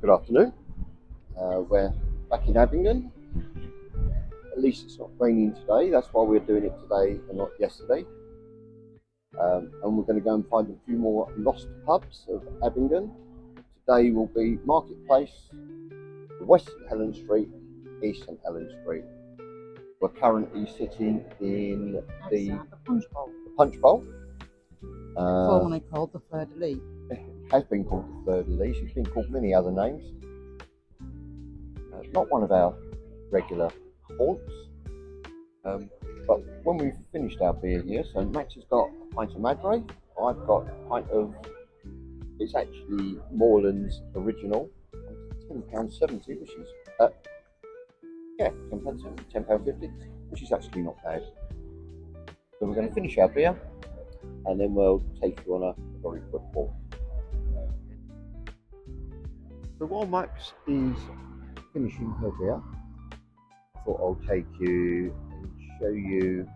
Good afternoon. We're back in Abingdon. At least it's not raining today. That's why we're doing it today and not yesterday. And we're going to go and find a few more lost pubs of Abingdon. Today will be Marketplace, West St Helen Street, East St Helen Street. We're currently sitting in the Punch Bowl. Punch Bowl. Formerly called the Fleur de Lis. It has been called the Fleur de Lis. It's been called many other names. Not one of our regular haunts. But when we've finished our beer here, so Max has got a pint of Madre, I've got a pint of, it's actually Moreland's original, £10.70, which is, £10.50, which is actually not bad. So we're going to finish our beer, and then we'll take you on a very quick walk. So while Max is finishing her beer, I thought I'll take you and show you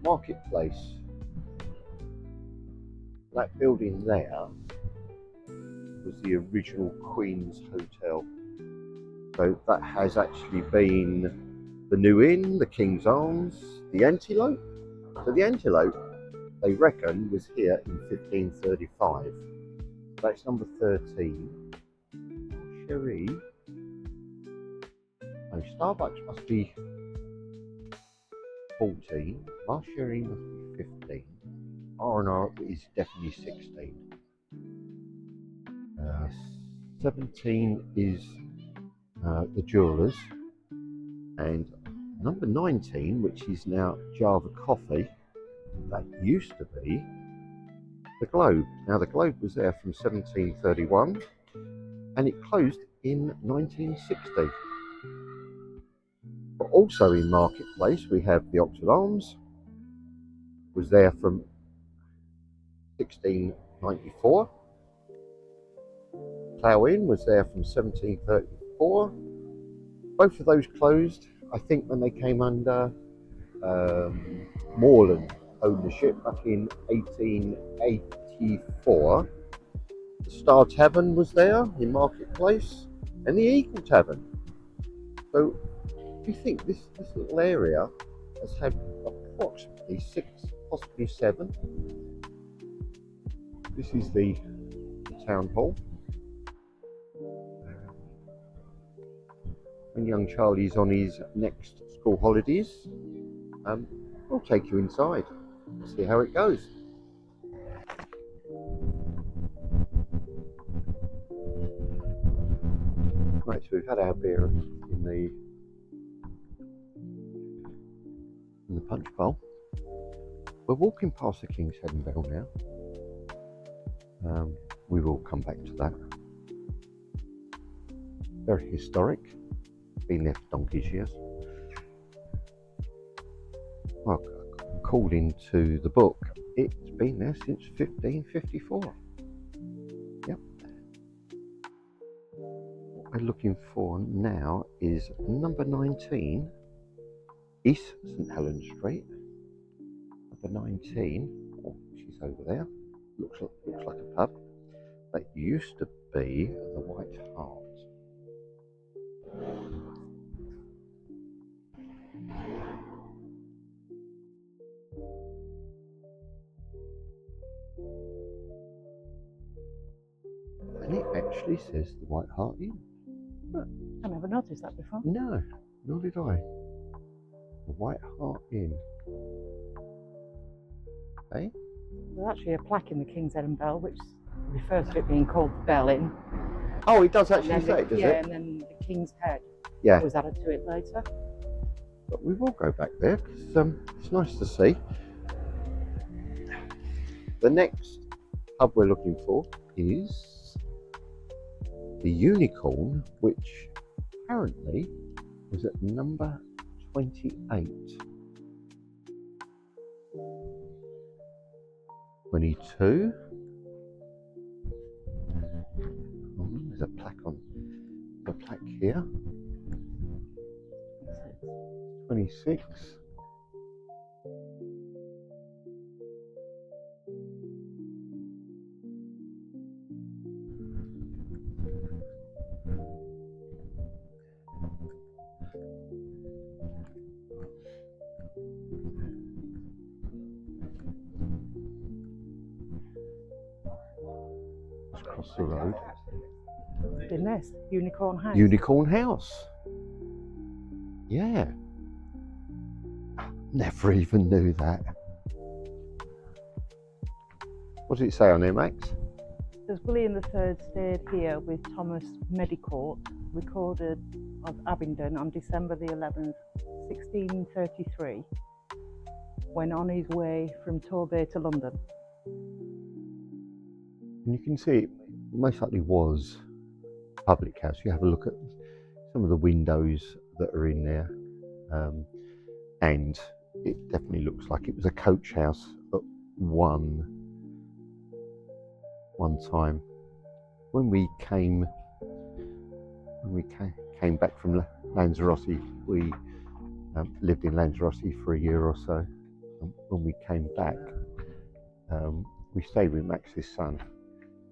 Marketplace. That building there was the original Queen's Hotel. So that has actually been the New Inn, the King's Arms, the Antelope. So the Antelope, they reckon, was here in 1535. That's number 13. Sherry. No, Starbucks must be 14. Sherry must be 15. R&R is definitely 16. 17 is the Jewellers, and number 19, which is now Java Coffee, that used to be the Globe. Now the Globe was there from 1731 and it closed in 1960. But also in Marketplace we have the Oxford Arms, was there from 1694. Plough Inn was there from 1734. Both of those closed, I think, when they came under Moreland ownership back in 1884. The Star Tavern was there in Marketplace, and the Eagle Tavern. So you think this little area has had approximately 6, possibly 7. This is the town hall. When young Charlie's on his next school holidays, we'll take you inside, see how it goes. Right, so we've had our beer in the punch bowl. We're walking past the King's Head and Bell now. We will come back to that. Very historic. Been there for donkey's years. Well, according to the book, it's been there since 1554. Yep. What we're looking for now is number 19, East St Helen Street. Number 19, oh, she's over there. Looks like a pub. That used to be the White Hart. And it actually says the White Hart Inn. I never noticed that before. No, nor did I. The White Hart Inn. Hey? There's actually a plaque in the King's Head and Bell which refers to it being called the Bell Inn. Oh, it does actually say it, does yeah, it? and then the King's Head Yeah. was added to it later. But we will go back there because it's nice to see. The next pub we're looking for is the Unicorn, which apparently was at number 28. 22. Oh, there's a plaque on the plaque here. 26. across the road. In this, Unicorn House. Unicorn House. Yeah. Never even knew that. What does it say on there, Max? Says William III stayed here with Thomas Medicourt, recorded of Abingdon on December the 11th, 1633, when on his way from Torbay to London. And you can see it most likely was a public house. You have a look at some of the windows that are in there, and it definitely looks like it was a coach house at one time. When we came back from Lanzarote, we lived in Lanzarote for a year or so. And when we came back, we stayed with Max's son.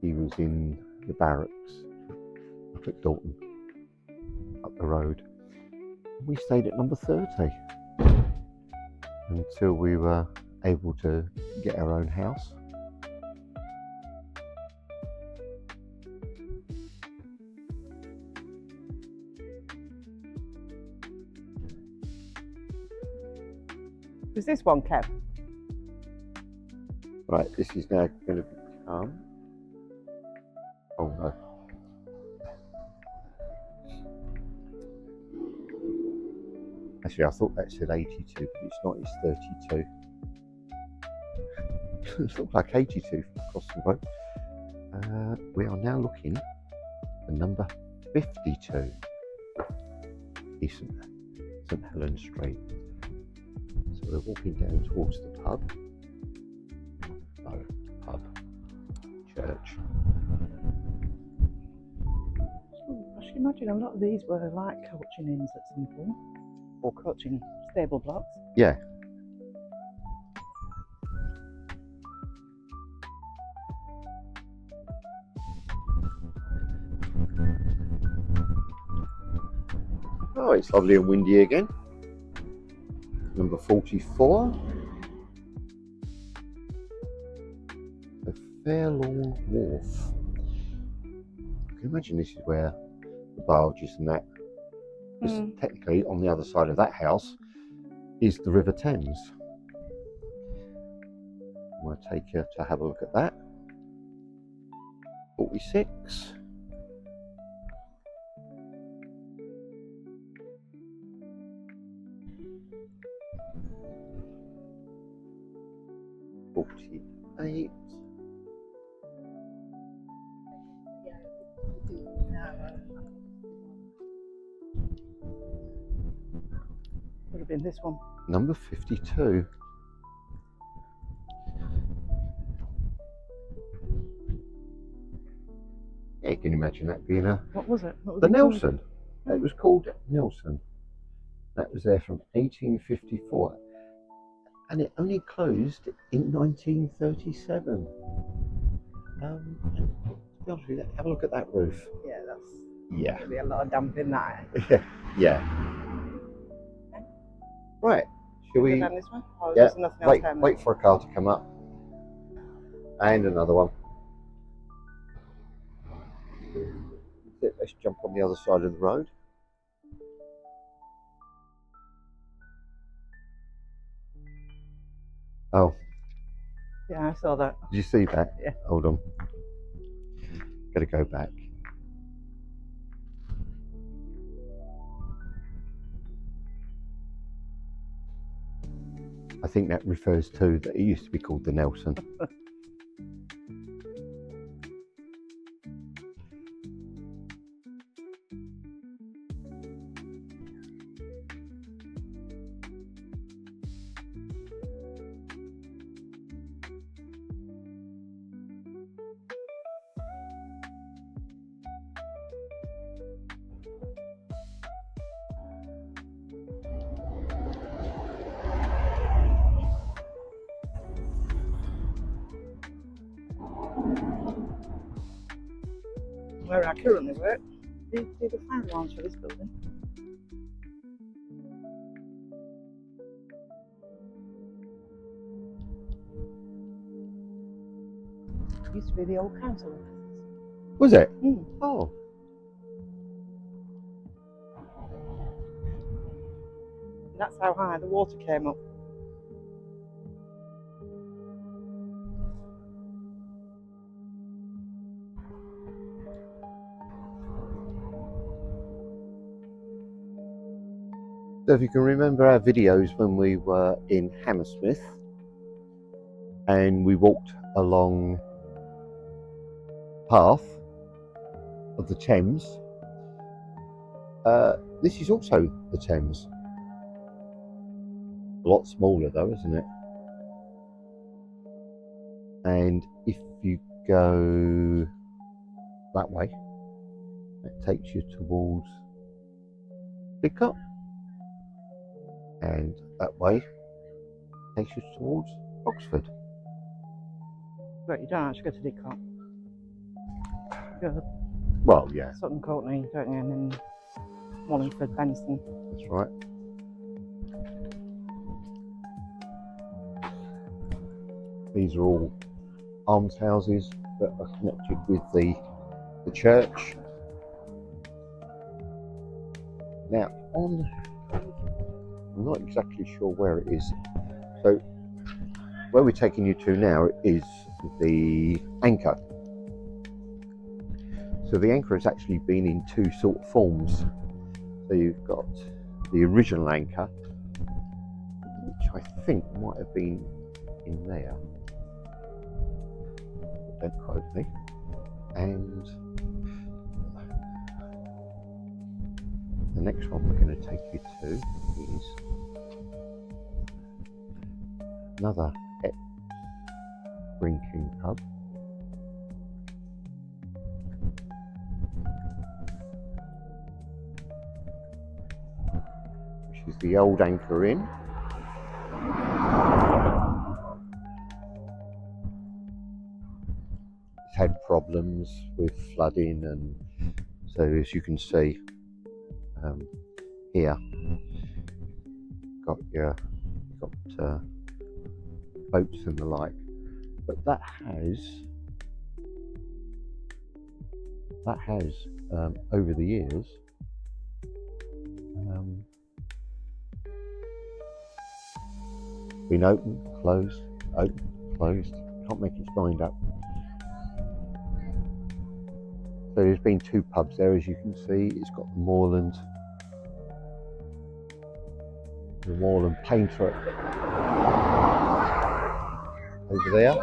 He was in the barracks up at Dalton, up the road. We stayed at number 30 until we were able to get our own house. Was this one, Kev? Right, this is now going to become... Oh no. Actually, I thought that said 82, but it's not, it's 32. It looks like 82 across the road. We are now looking for number 52. St Helens Street. So we're walking down towards the pub. No, pub. Church. I should imagine a lot of these were like coaching inns at some point, or coaching stable blocks. Yeah. Oh, it's lovely and windy again. Number 44. The Fairlawn Wharf. I can imagine this is where the barges and that, because technically on the other side of that house is the River Thames. I'm going to take you to have a look at that. 46. Eight. Would have been this one. Number 52. Yeah, you can imagine that being a... What was it? What was the it Nelson. It was called Nelson. That was there from 1854. And it only closed in 1937. And to be honest with you, have a look at that roof. Yeah, that's... Yeah. There'll be a lot of damp in that. Yeah. Yeah. Okay. Right. Shall we? Go down this one? Or Yeah. there's nothing else down there? Wait for a car to come up. And another one. Let's jump on the other side of the road. Oh. Yeah, I saw that. Did you see that? Yeah. Hold on. Gotta go back. I think that refers to that it used to be called the Nelson. Where I currently work, they do the fire alarms for this building. Used to be the old council offices. Was it? Mm. Oh. That's how high the water came up. So if you can remember our videos when we were in Hammersmith and we walked along path of the Thames, this is also the Thames. A lot smaller though, isn't it? And if you go that way, it takes you towards Lidcott, and that way takes you towards Oxford. But you don't actually go to Didcot. You go Well, yeah, to Sutton Courtenay, don't you? And then Wallingford, Benson. that's right. These are all almshouses that are connected with the church. Now, I'm not exactly sure where it is. So, where we're taking you to now is the Anchor. So the Anchor has actually been in two sort of forms. So you've got the original Anchor, which I think might have been in there. Don't quote me. And the next one we're going to take you to is another drinking pub. Which is the old Anchor Inn. It's had problems with flooding, and so as you can see here, got boats and the like, but that has over the years been open, closed, can't make its mind up. So there's been two pubs there, as you can see. It's got the moorland painter over there.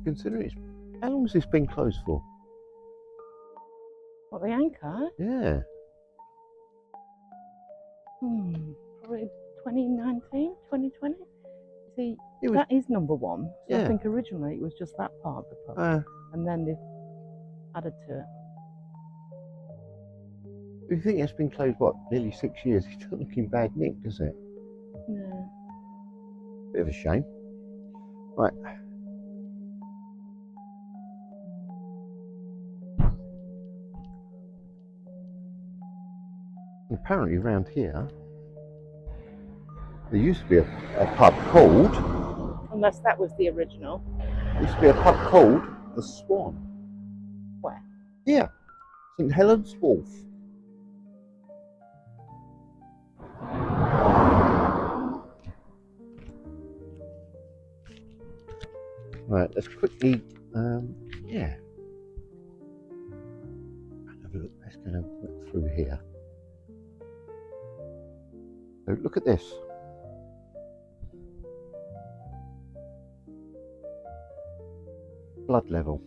Consider it. How long has this been closed for? What, the Anchor? Yeah. Probably 2019, 2020. See, It was, that is number one. So yeah. I think originally it was just that part of the pub, and then they've added to it. You think it's been closed, what, nearly 6 years? It doesn't look in bad nick, does it? No. Bit of a shame. Right. Apparently around here, there used to be a pub called... Unless that was the original. There used to be a pub called The Swan. Where? Yeah. St Helens Wharf. Right, let's quickly, yeah. Have a look. Let's go and look through here. So look at this. Blood level,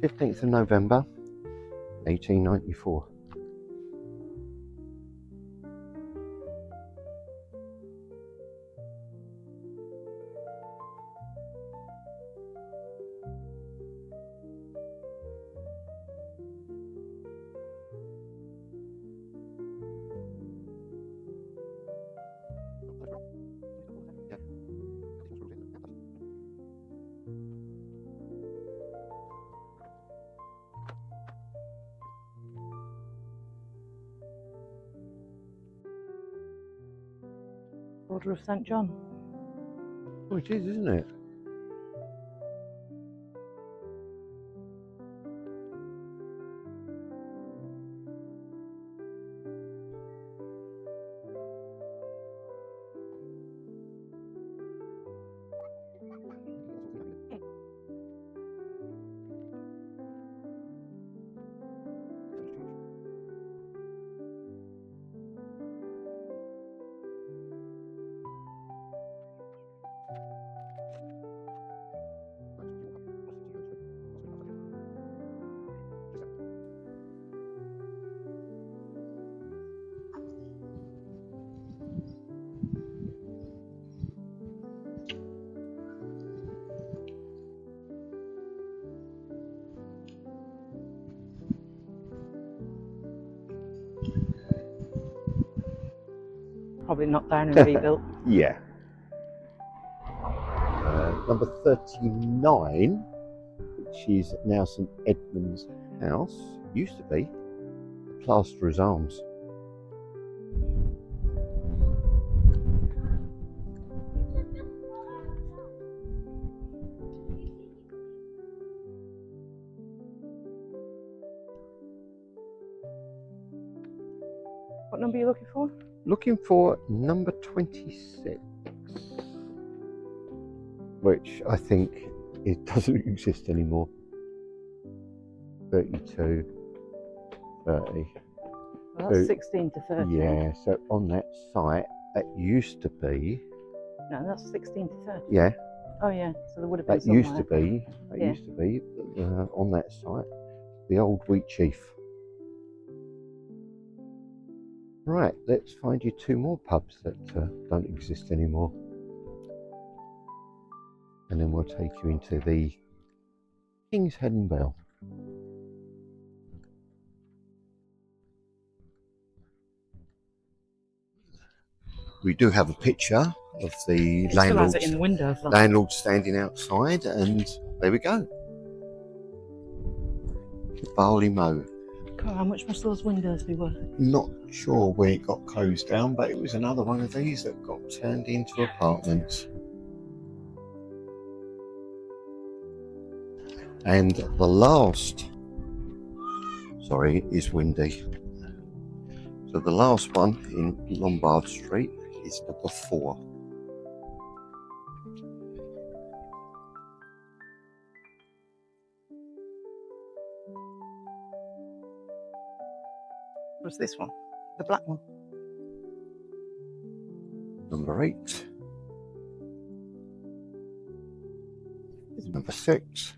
15th of November, 1894. Order of St John. Oh, it is, isn't it? probably knocked down and rebuilt. Yeah. Number 39, which is now St Edmund's House, used to be the Plasterer's Arms. What number are you looking for? Looking for number 26, which I think it doesn't exist anymore. 32, 30. Well, that's 16 to 30. Yeah, so on that site, that used to be. No, that's 16 to 30. Yeah. Oh yeah, so there would have been That used to somewhere. be. That used to be on that site, the old Wheat Chief. Right, let's find you two more pubs that don't exist anymore. And then we'll take you into the King's Head and Bell. We do have a picture of the landlord, in the windows, like. landlord standing outside, and there we go. Barley Mow. God, how much must those windows be worth? Not sure where it got closed down, but it was another one of these that got turned into apartments. And the last, sorry, is windy. So the last one in Lombard Street is number 4. What's this one? The black one? Number 8 is number 6.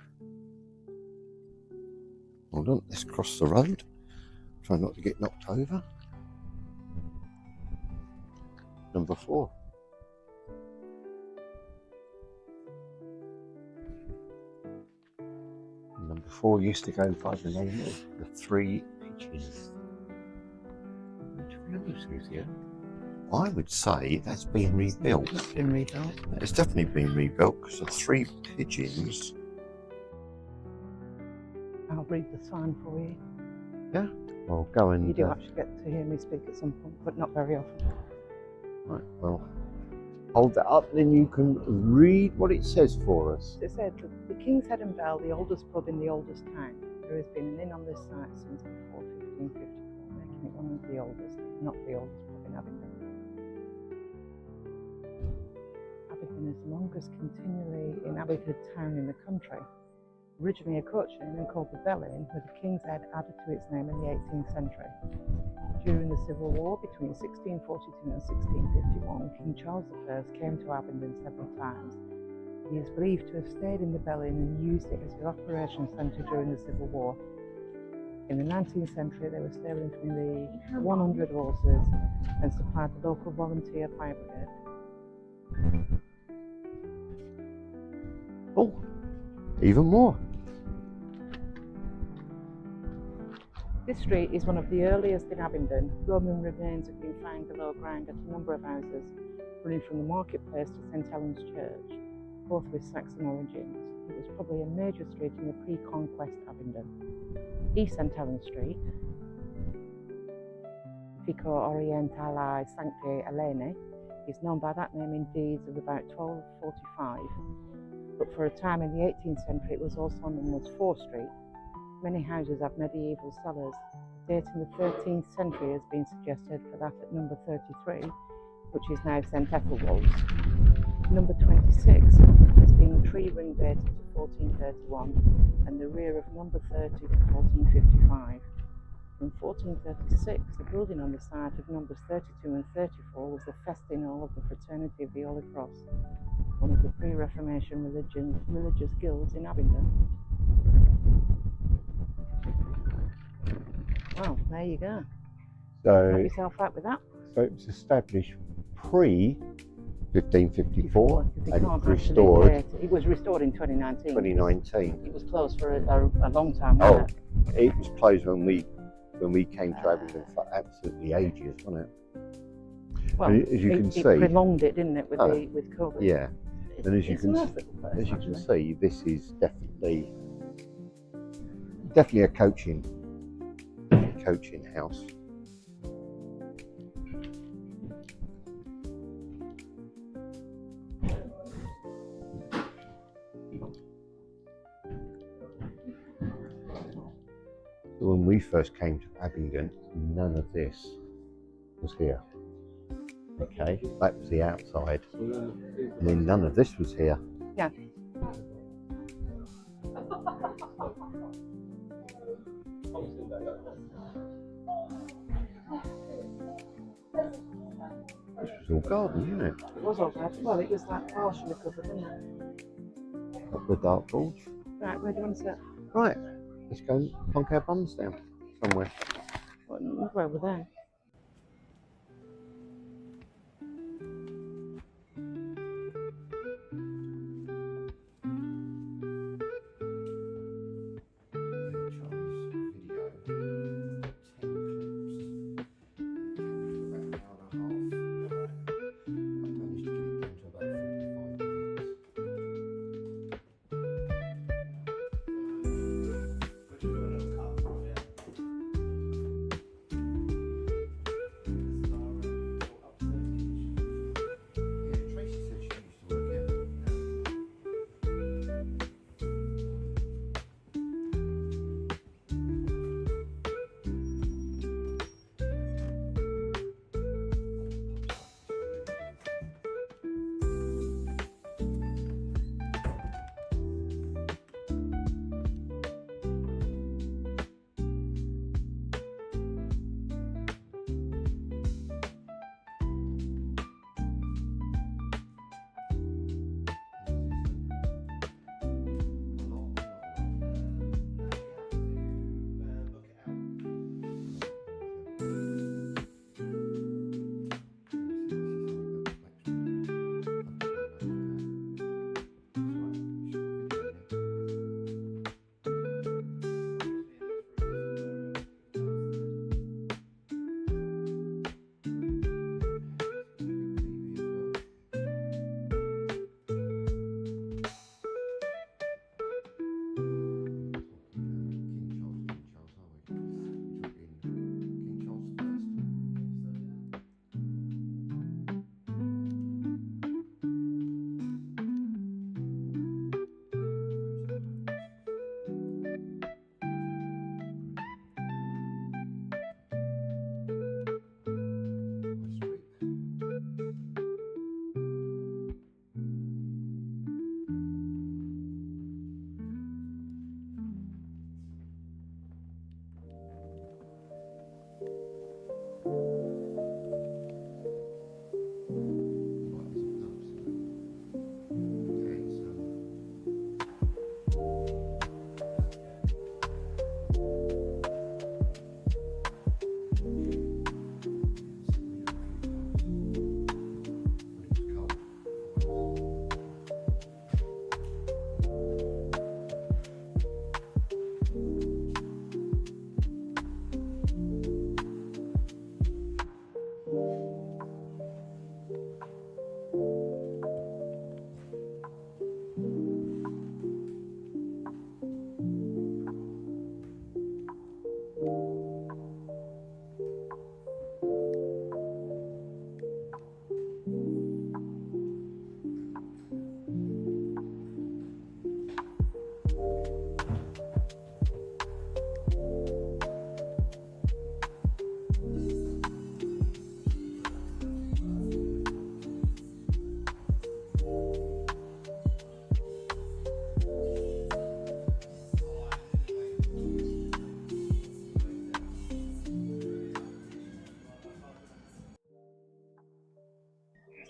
Hold on, let's cross the road. Try not to get knocked over. Number 4. Number 4 used to go by the name of the Three Pigeons. To be honest with you, I would say that's been rebuilt. It's been rebuilt. It's definitely been rebuilt because the Three Pigeons. I'll read the sign for you. Yeah, well, go and. You do actually get to hear me speak at some point, but not very often. Right, well, hold that up, then you can read what it says for us. It said the King's Head and Bell, the oldest pub in the oldest town. There has been an inn on this site since before 1554, making it one of the oldest, if not the oldest pub in Abingdon. Abingdon is the longest continually inhabited town in the country. Originally a coach inn and called the Bell Inn, with the King's Head added to its name in the 18th century. During the Civil War between 1642 and 1651, King Charles I came to Abingdon several times. He is believed to have stayed in the Bell Inn and used it as his operations centre during the Civil War. In the 19th century, they were sailing from the 100 horses and supplied the local volunteer fire brigade. Oh, even more. This street is one of the earliest in Abingdon. Roman remains have been found below ground at a number of houses, running from the marketplace to St Helen's Church, both with Saxon origins. It was probably a major street in the pre-conquest Abingdon. East St Helen's Street, Vico Orientale Sancti Elene, is known by that name in deeds of about 1245, but for a time in the 18th century it was also known as Fore Street. Many houses have medieval cellars. A date in the 13th century has been suggested for that at number 33, which is now St Ethelwald's. Number 26 has been tree ring dated to 1431 and the rear of number 30 to 1455. From 1436, the building on the site of numbers 32 and 34 was the festin hall of the Fraternity of the Holy Cross, one of the pre-Reformation religious guilds in Abingdon. Well, there you go. So, Help yourself out with that. so it was established pre-1554 Because they and can't restored actually date it. It was restored in 2019. 2019. It was closed for a long time. Oh, wasn't it? it was closed when we came to Abingdon for absolutely ages, wasn't it? Well, And as you can it see, prolonged it, didn't it, with COVID? yeah. And as you It's a nice little place, as you can actually. see, this is definitely a coaching house. When we first came to Abingdon, none of this was here. Okay, that was the outside, and then none of this was here. Yeah. This was all garden, wasn't it? It was all right. Well, it was like partially covered, wasn't it? Up the dartboards. Right, where do you want to sit? Right, let's go and plonk our bums down somewhere. Well, over there.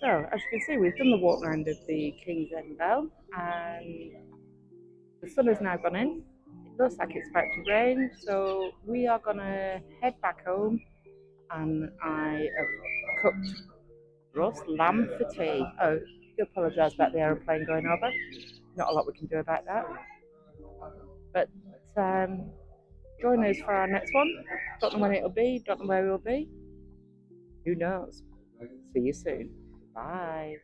So, as you can see, we've done the walk round of the King's End Bell, and the sun has now gone in. It looks like it's about to rain, so we are going to head back home, and I have cooked roast lamb for tea. Oh, I do apologise about the aeroplane going over. Not a lot we can do about that. But join us for our next one. Don't know when it'll be, don't know where we'll be. Who knows? See you soon. Bye.